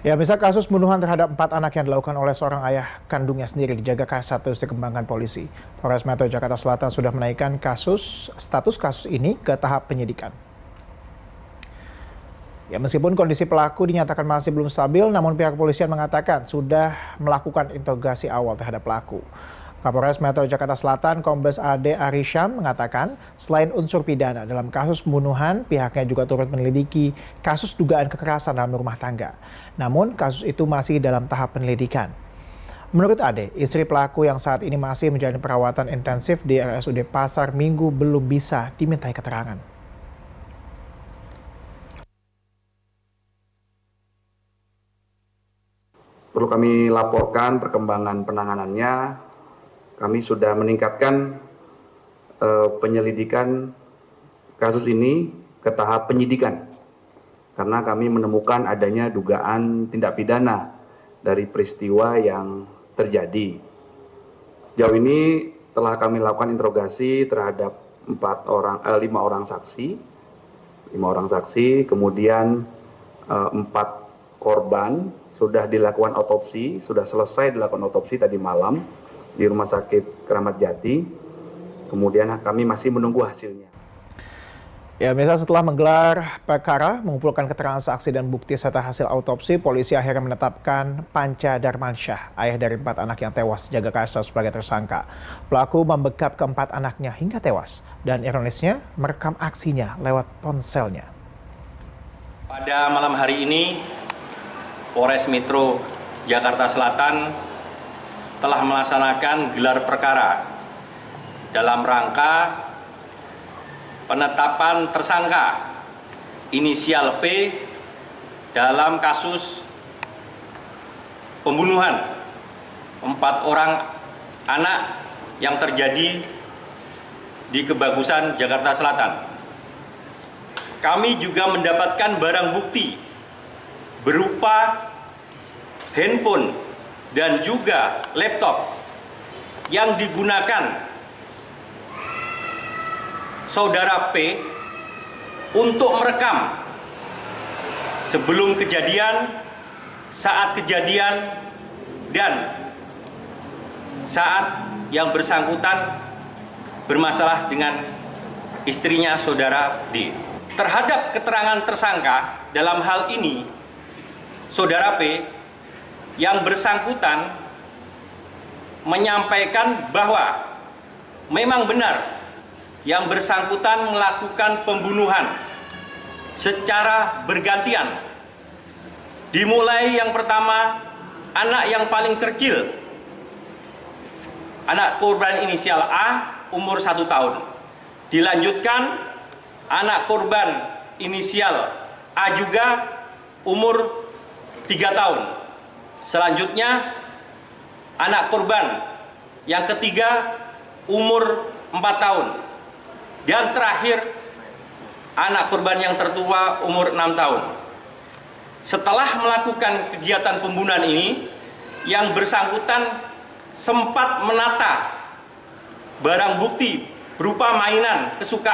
Ya, misal kasus pembunuhan terhadap 4 anak yang dilakukan oleh seorang ayah kandungnya sendiri di Jagakarsa terus dikembangkan polisi. Polres Metro Jakarta Selatan sudah menaikkan status kasus ini ke tahap penyidikan. Ya, meskipun kondisi pelaku dinyatakan masih belum stabil, namun pihak kepolisian mengatakan sudah melakukan interogasi awal terhadap pelaku. Kapolres Metro Jakarta Selatan, Kombes Ade Arisham mengatakan selain unsur pidana dalam kasus pembunuhan, pihaknya juga turut menyelidiki kasus dugaan kekerasan dalam rumah tangga. Namun kasus itu masih dalam tahap penyelidikan. Menurut Ade, istri pelaku yang saat ini masih menjalani perawatan intensif di RSUD Pasar Minggu belum bisa dimintai keterangan. Perlu kami laporkan perkembangan penanganannya. Kami sudah meningkatkan penyelidikan kasus ini ke tahap penyidikan karena kami menemukan adanya dugaan tindak pidana dari peristiwa yang terjadi. Sejauh ini telah kami lakukan interogasi terhadap 5 orang saksi, kemudian 4 korban sudah dilakukan otopsi, sudah selesai dilakukan otopsi tadi malam di Rumah Sakit Keramat Jati. Kemudian kami masih menunggu hasilnya. Ya, misal setelah menggelar perkara, mengumpulkan keterangan saksi dan bukti serta hasil autopsi, polisi akhirnya menetapkan Panca Darmansyah, ayah dari 4 anak yang tewas di Jagakarsa sebagai tersangka. Pelaku membekap ke-4 anaknya hingga tewas dan ironisnya merekam aksinya lewat ponselnya. Pada malam hari ini, Polres Metro Jakarta Selatan telah melaksanakan gelar perkara dalam rangka penetapan tersangka inisial P dalam kasus pembunuhan 4 orang anak yang terjadi di Kebagusan, Jakarta Selatan. Kami juga mendapatkan barang bukti berupa handphone dan juga laptop yang digunakan saudara P untuk merekam sebelum kejadian, saat kejadian, dan saat yang bersangkutan bermasalah dengan istrinya saudara D. Terhadap keterangan tersangka dalam hal ini, saudara P yang bersangkutan menyampaikan bahwa memang benar yang bersangkutan melakukan pembunuhan secara bergantian. Dimulai yang pertama, anak yang paling kecil, anak korban inisial A, umur 1 tahun. Dilanjutkan, anak korban inisial A juga umur 3 tahun. Selanjutnya, anak korban yang ketiga umur 4 tahun. Dan terakhir, anak korban yang tertua umur 6 tahun. Setelah melakukan kegiatan pembunuhan ini, yang bersangkutan sempat menata barang bukti berupa mainan kesukaan